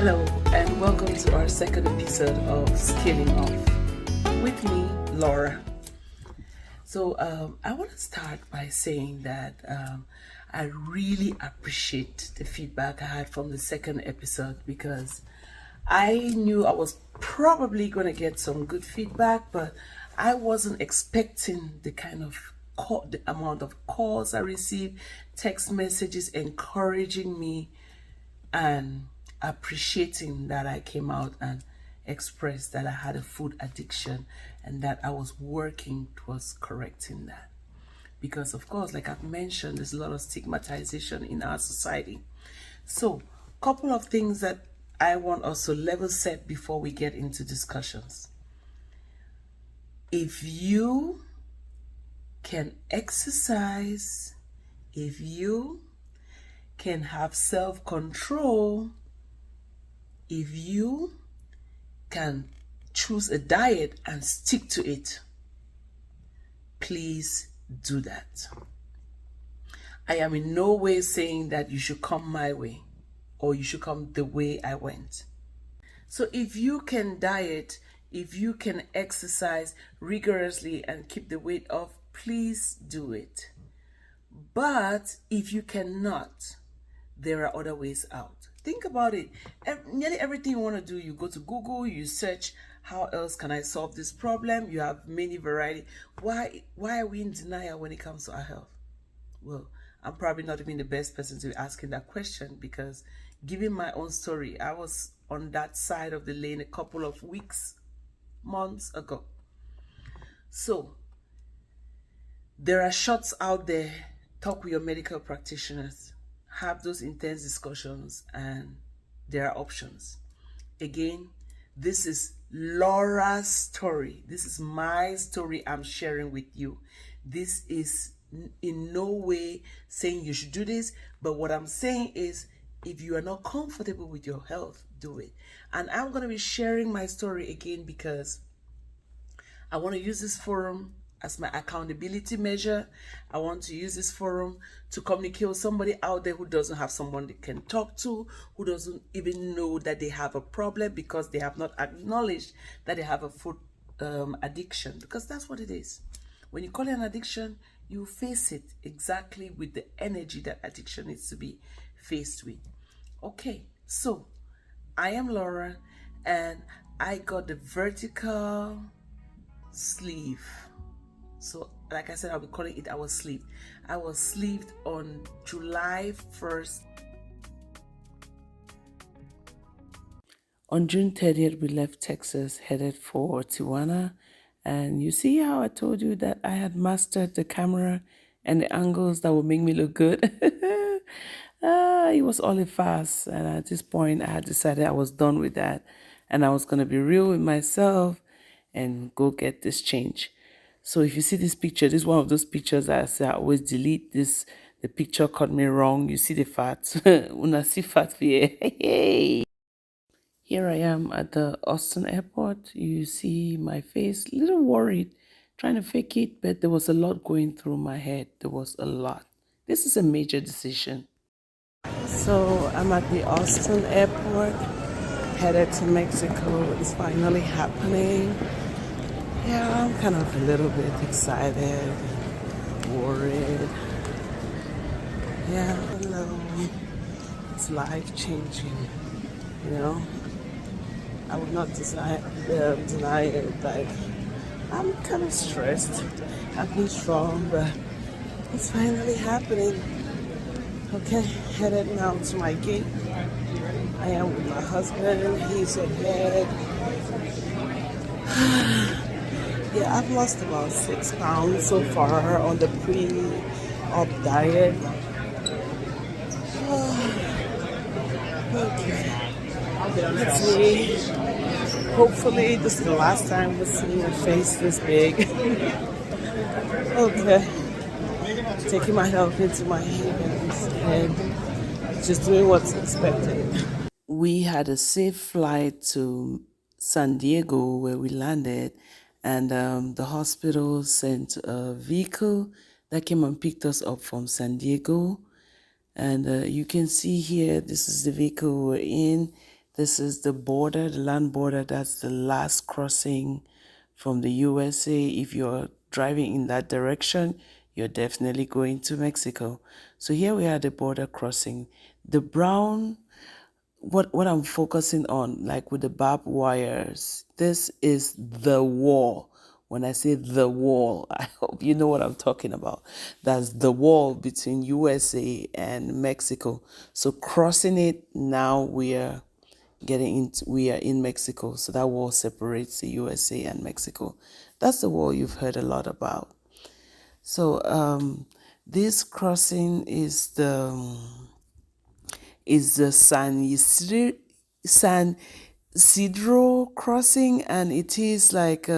Hello and welcome to our second episode of Scaling Off with me, Laura. So I want to start by saying that I really appreciate the feedback I had from the second episode because I knew I was probably going to get some good feedback, but I wasn't expecting the kind of the amount of calls I received, text messages encouraging me and appreciating that I came out and expressed that I had a food addiction and that I was working towards correcting that. Because of course, like I've mentioned, there's a lot of stigmatization in our society. So, couple of things that I want us to level set before we get into discussions. If you can exercise, if you can have self-control, if you can choose a diet and stick to it, please do that. I am in no way saying that you should come my way or you should come the way I went. So if you can diet, if you can exercise rigorously and keep the weight off, please do it. But if you cannot, there are other ways out. Think about it. Nearly everything you want to do, you go to Google, you search, how else can I solve this problem? You have many variety. Why are we in denial when it comes to our health? Well, I'm probably not even the best person to be asking that question because given my own story, I was on that side of the lane a couple of weeks, months ago. So, there are shots out there. Talk with your medical practitioners. Have those intense discussions and there are options. Again, this is Laura's story. This is my story I'm sharing with you. This is in no way saying you should do this, but what I'm saying is if you are not comfortable with your health, do it. And I'm going to be sharing my story again because I want to use this forum as my accountability measure. I want to use this forum to communicate with somebody out there who doesn't have someone they can talk to, who doesn't even know that they have a problem because they have not acknowledged that they have a food addiction, because that's what it is. When you call it an addiction, you face it exactly with the energy that addiction needs to be faced with. Okay, so I am Laura and I got the vertical sleeve. So, like I said, I'll be calling it our sleeve. I was sleeved on July 1st. On June 30th, we left Texas, headed for Tijuana. And you see how I told you that I had mastered the camera and the angles that would make me look good? It was all a farce. And at this point, I had decided I was done with that. And I was going to be real with myself and go get this change. So if you see this picture, this is one of those pictures that I say I always delete this. The picture caught me wrong. You see the fat. Una see fat here. Here I am at the Austin airport. You see my face, a little worried, trying to fake it, but there was a lot going through my head. There was a lot. This is a major decision. So I'm at the Austin airport, headed to Mexico. It's finally happening. Yeah, I'm kind of a little bit excited, worried. Yeah, hello. It's life-changing, you know. I would not deny it. Like, I'm kind of stressed. I've been strong, but it's finally happening. Okay, headed now to my gate. I am with my husband. He's ahead. Yeah, I've lost about 6 pounds so far on the pre-op diet. Okay, let's see. Hopefully this is the last time we're seeing a face this big. Okay, taking my health into my hands and just doing what's expected. We had a safe flight to San Diego where we landed. And the hospital sent a vehicle that came and picked us up from San Diego. And you can see here, this is the vehicle we're in. This is the border, the land border. That's the last crossing from the USA. If you're driving in that direction, you're definitely going to Mexico. So here we are, the border crossing. The brown, what I'm focusing on, like with the barbed wires, this is the wall. When I say the wall, I hope you know what I'm talking about. That's the wall between USA and Mexico. So crossing it, now we are in Mexico. So that wall separates the USA and Mexico. That's the wall you've heard a lot about. So this crossing is the San Isidro crossing, and it is like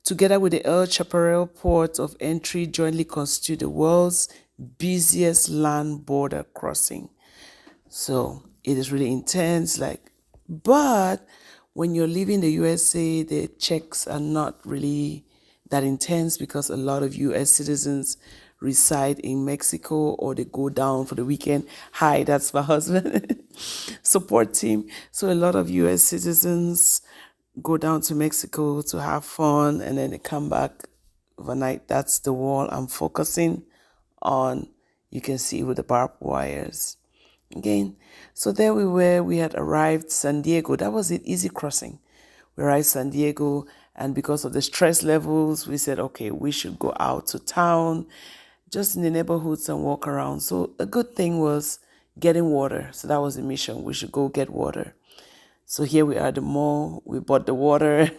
together with the El Chaparral port of entry jointly constitute the world's busiest land border crossing. So it is really intense, but when you're leaving the USA, the checks are not really that intense because a lot of US citizens reside in Mexico or they go down for the weekend. Hi, that's my husband. Support team. So a lot of US citizens go down to Mexico to have fun and then they come back overnight. That's the wall I'm focusing on. You can see with the barbed wires. Again, so there we were. We had arrived San Diego. That was it, easy crossing. We arrived San Diego, and because of the stress levels, we said, okay, we should go out to town, just in the neighborhoods and walk around. So a good thing was getting water. So that was the mission. We should go get water. So here we are at the mall. We bought the water.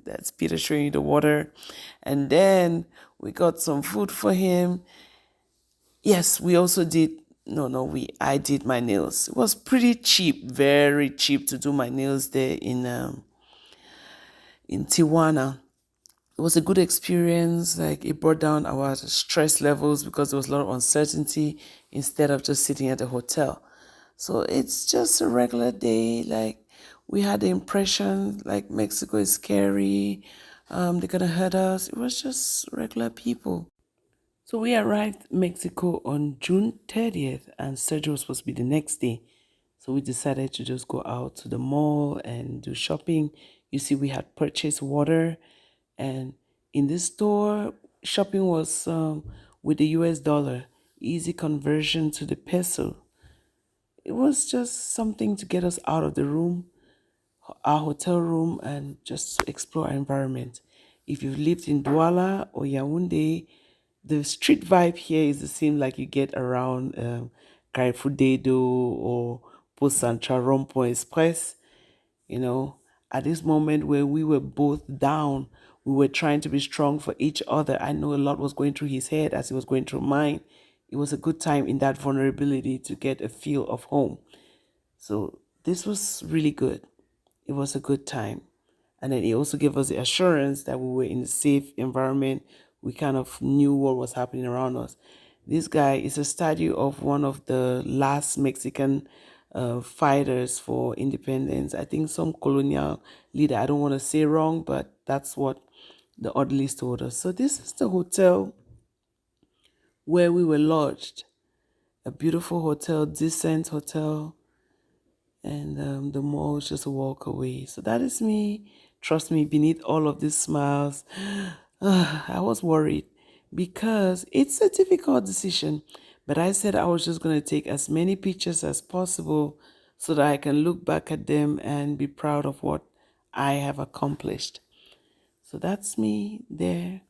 That's Peter showing you the water. And then we got some food for him. Yes, we also did. I did my nails. It was pretty cheap, very cheap to do my nails there in Tijuana. It was a good experience. Like, it brought down our stress levels because there was a lot of uncertainty instead of just sitting at a hotel. So it's just a regular day. Like, we had the impression like Mexico is scary. They're gonna hurt us. It was just regular people. So we arrived in Mexico on June 30th, and surgery was supposed to be the next day. So we decided to just go out to the mall and do shopping. You see, we had purchased water, and in this store, shopping was with the US dollar, easy conversion to the peso. It was just something to get us out of the room, our hotel room, and just to explore our environment. If you've lived in Douala or Yaoundé, the street vibe here is the same like you get around Carrefour Dedo or Post Central Rond-Point Express. At this moment where we were both down, we were trying to be strong for each other. I know a lot was going through his head as it was going through mine. It was a good time in that vulnerability to get a feel of home. So this was really good. It was a good time. And then it also gave us the assurance that we were in a safe environment. We kind of knew what was happening around us. This guy is a statue of one of the last Mexican fighters for independence. I think some colonial leader. I don't want to say wrong, but that's what the orderlies told us. So this is the hotel where we were lodged. A beautiful hotel, decent hotel. And the mall is just a walk away. So that is me. Trust me, beneath all of these smiles, I was worried because it's a difficult decision. But I said I was just going to take as many pictures as possible so that I can look back at them and be proud of what I have accomplished. So that's me there.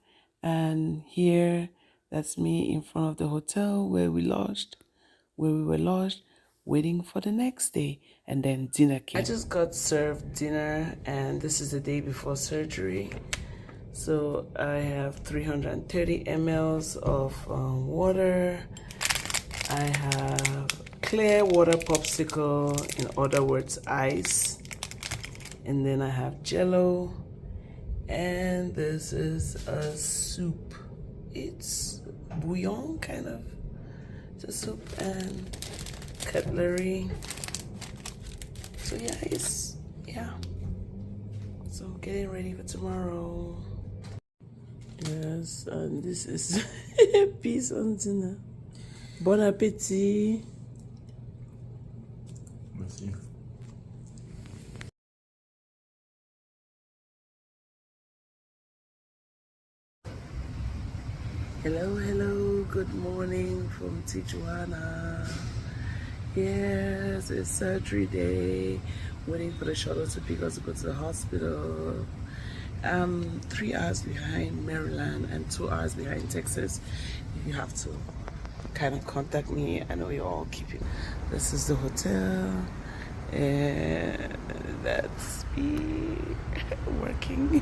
And here, that's me in front of the hotel where we were lodged, waiting for the next day, and then dinner came. I just got served dinner, and this is the day before surgery. So I have 330 mLs of water. I have clear water popsicle, in other words, ice. And then I have Jello, and this is a soup. It's bouillon, kind of. It's a soup and cutlery. So so getting ready for tomorrow. Yes, and this is peace on dinner. Bon appetit. Merci. Hello, good morning from Tijuana. Yes, it's surgery day. Waiting for the shuttle to pick us to go to the hospital. 3 hours behind Maryland and 2 hours behind Texas. If you have to kind of contact me, I know you're all keeping. This is the hotel, and that's me working.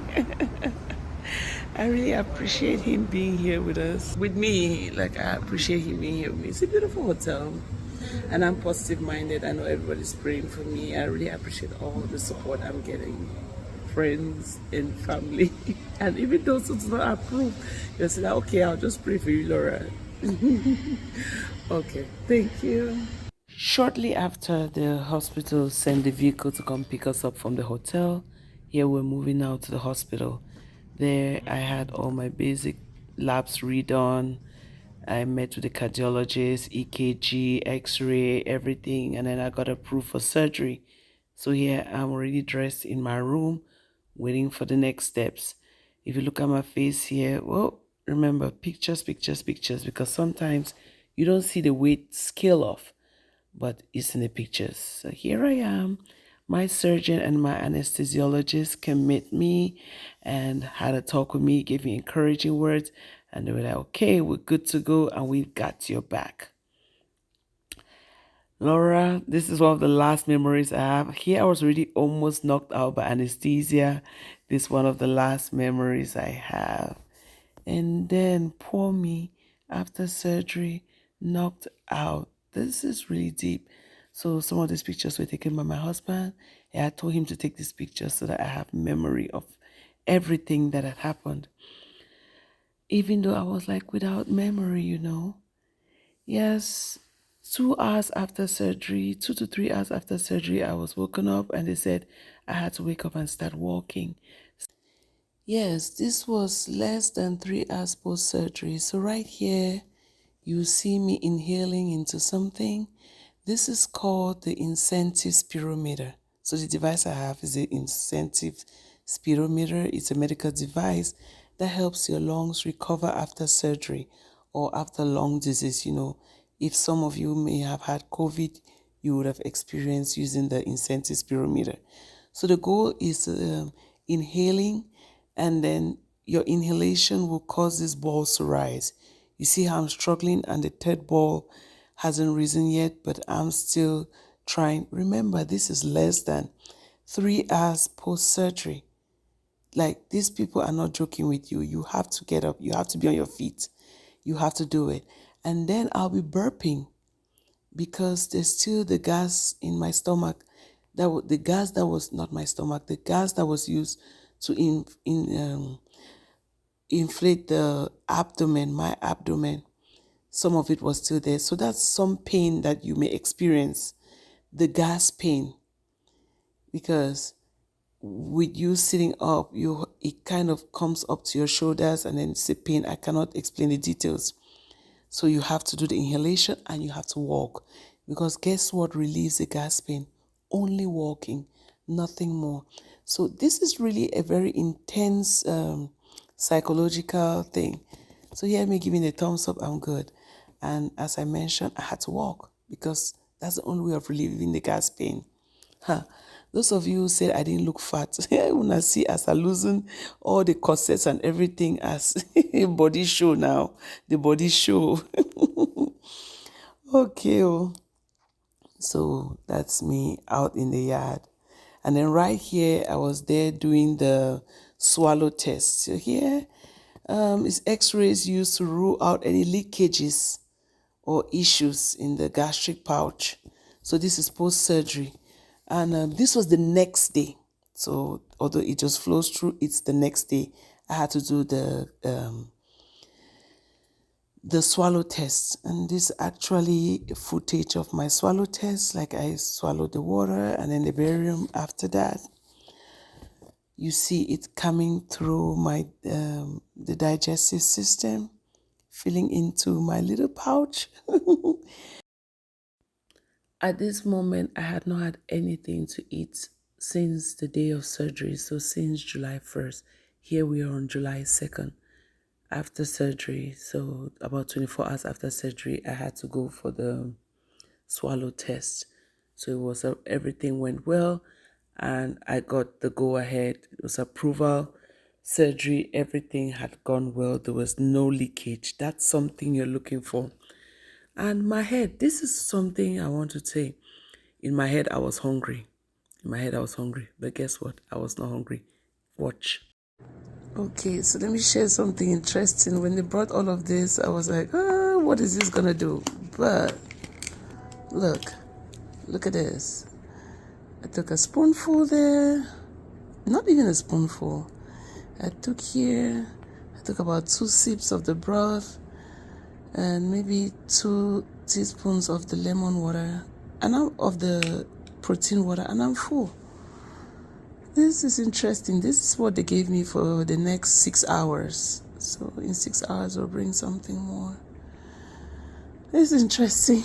I really appreciate him being here with us, with me. Like, I appreciate him being here with me. It's a beautiful hotel, and I'm positive minded. I know everybody's praying for me. I really appreciate all the support I'm getting, friends and family, and even those who do not approve. You'll say, okay, I'll just pray for you, Laura. Okay, thank you. Shortly after, the hospital sent the vehicle to come pick us up from the hotel. Here we're moving now to the hospital. There I had all my basic labs redone. I met with the cardiologist, EKG, X-ray, everything, and then I got approved for surgery. So here I'm already dressed in my room, waiting for the next steps. If you look at my face here, well, remember, pictures, because sometimes you don't see the weight scale off, but it's in the pictures. So here I am. My surgeon and my anesthesiologist can meet me and had a talk with me, gave me encouraging words, and they were like, okay, we're good to go and we've got your back. Laura, this is one of the last memories I have. Here I was already almost knocked out by anesthesia. This is one of the last memories I have. And then poor me, after surgery, knocked out. This is really deep. So some of these pictures were taken by my husband. I told him to take these pictures so that I have memory of everything that had happened. Even though I was like without memory, you know. Yes, 2 hours after surgery, 2 to 3 hours after surgery, I was woken up and they said I had to wake up and start walking. Yes, this was less than 3 hours post surgery. So right here, you see me inhaling into something. This is called the incentive spirometer. So the device I have is the incentive spirometer. It's a medical device that helps your lungs recover after surgery or after lung disease. You know, if some of you may have had COVID, you would have experienced using the incentive spirometer. So the goal is inhaling, and then your inhalation will cause these balls to rise. You see how I'm struggling and the third ball hasn't risen yet, but I'm still trying. Remember, this is less than 3 hours post-surgery. Like, these people are not joking with you. You have to get up. You have to be on your feet. You have to do it. And then I'll be burping because there's still the gas in my stomach. The gas that was not my stomach, the gas that was used to inflate the abdomen, my abdomen. Some of it was still there. So that's some pain that you may experience, the gas pain, because with you sitting up, it kind of comes up to your shoulders and then it's a pain. I cannot explain the details. So you have to do the inhalation and you have to walk, because guess what relieves the gas pain? Only walking, nothing more. So this is really a very intense psychological thing. So here me giving a thumbs up, I'm good. And as I mentioned, I had to walk because that's the only way of relieving the gas pain. Huh. Those of you who said I didn't look fat, I wanna see as I losing all the corsets and everything as body show now. The body show. Okay. So that's me out in the yard. And then right here, I was there doing the swallow test. So here is x-rays used to rule out any leakages or issues in the gastric pouch. So this is post-surgery. And this was the next day. So although it just flows through, it's the next day. I had to do the swallow test. And this actually footage of my swallow test. Like, I swallowed the water and then the barium after that. You see it coming through my the digestive system, filling into my little pouch. At this moment, I had not had anything to eat since the day of surgery, so since July 1st. Here we are on July 2nd. after surgery. So about 24 hours after surgery, I had to go for the swallow test. So it was everything went well, and I got the go ahead. It was approval. Surgery, everything had gone well. There was no leakage. That's something you're looking for. And my head, this is something I want to say. In my head, I was hungry. In my head, I was hungry. But guess what? I was not hungry. Watch. Okay, so let me share something interesting. When they brought all of this, I was like, what is this gonna do? But look at this. I took a spoonful there, not even a spoonful. I took about 2 sips of the broth and maybe 2 teaspoons of the lemon water and of the protein water, and I'm full. This is interesting. This is what they gave me for the next 6 hours. So in 6 hours, we'll bring something more. This is interesting.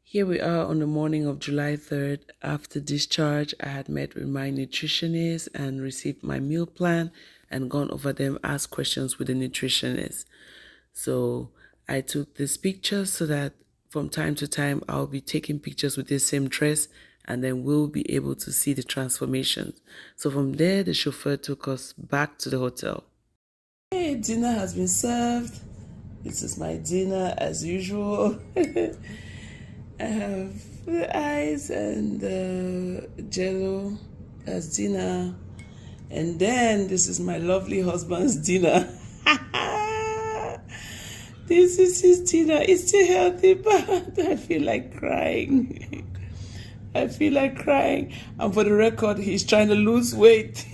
Here we are on the morning of July 3rd. After discharge, I had met with my nutritionist and received my meal plan and gone over them, asked questions with the nutritionist. So I took this picture so that from time to time, I'll be taking pictures with this same dress, and then we'll be able to see the transformations. So from there, the chauffeur took us back to the hotel. Hey, dinner has been served. This is my dinner as usual. I have the ice and the jello as dinner. And then this is my lovely husband's dinner. This is his dinner. It's still healthy, but I feel like crying. I feel like crying. And for the record, he's trying to lose weight.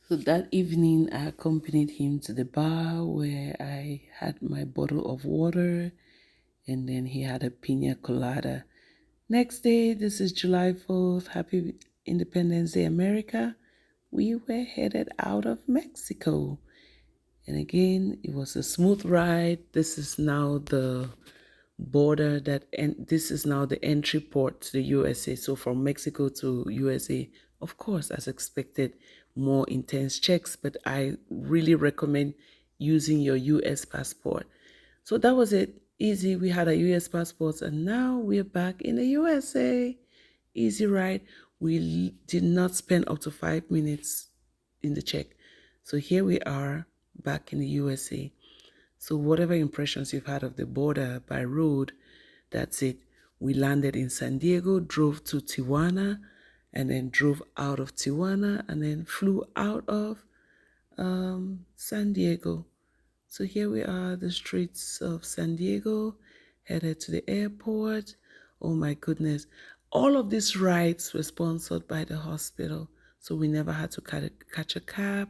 So that evening, I accompanied him to the bar where I had my bottle of water, and then he had a pina colada. Next day, this is July 4th. Happy Independence Day, America. We were headed out of Mexico. And again, it was a smooth ride. This is now the border this is now the entry port to the USA. So from Mexico to USA, of course, as expected, more intense checks, but I really recommend using your US passport. So that was it. Easy. We had a US passport, and now we're back in the USA. Easy ride. We did not spend up to 5 minutes in the check. So here we are back in the USA. So whatever impressions you've had of the border by road, that's it. We landed in San Diego, drove to Tijuana, and then drove out of Tijuana, and then flew out of San Diego. So here we are, the streets of San Diego, headed to the airport. Oh my goodness. All of these rides were sponsored by the hospital, so we never had to catch a cab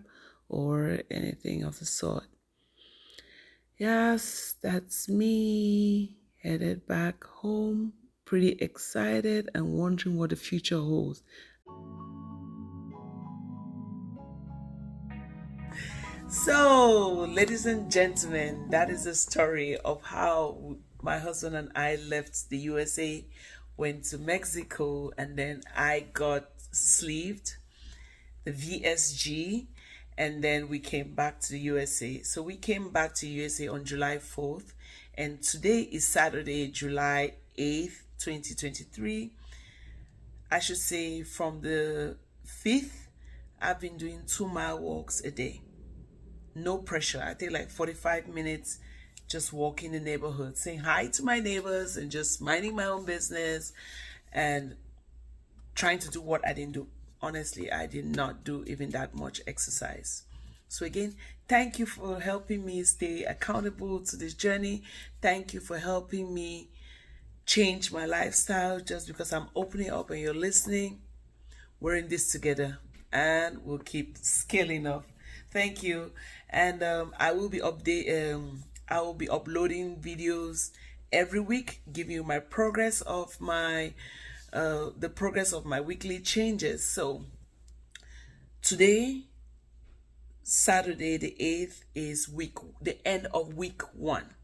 or anything of the sort. Yes, that's me, headed back home, pretty excited and wondering what the future holds. So, ladies and gentlemen, that is the story of how my husband and I left the USA, went to Mexico, and then I got sleeved, the VSG, and then we came back to the USA. So we came back to USA on July 4th, and today is Saturday, July 8th, 2023. I should say from the 5th, I've been doing 2-mile walks a day. No pressure. I take like 45 minutes just walking the neighborhood, saying hi to my neighbors and just minding my own business and trying to do what I didn't do. Honestly, I did not do even that much exercise. So again, thank you for helping me stay accountable to this journey. Thank you for helping me change my lifestyle. Just because I'm opening up and you're listening, we're in this together and we'll keep scaling up. Thank you. And I will be uploading videos every week, giving you my progress of my the progress of my weekly changes. So today, Saturday the 8th, is the end of week 1.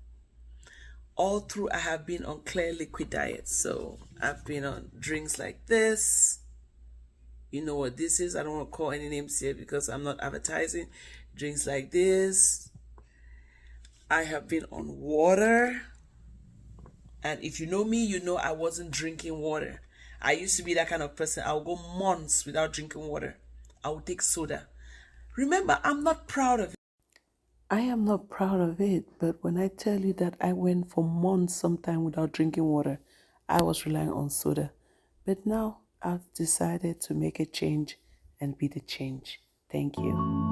All through, I have been on clear liquid diet. So I've been on drinks like this, You know what this is? I don't want to call any names here because I'm not advertising. Drinks like this. I have been on water. And if you know me, you know I wasn't drinking water. I used to be that kind of person. I'll go months without drinking water. I would take soda. Remember, I'm not proud of it. I am not proud of it, but when I tell you that I went for months sometime without drinking water, I was relying on soda. But now I've decided to make a change and be the change. Thank you.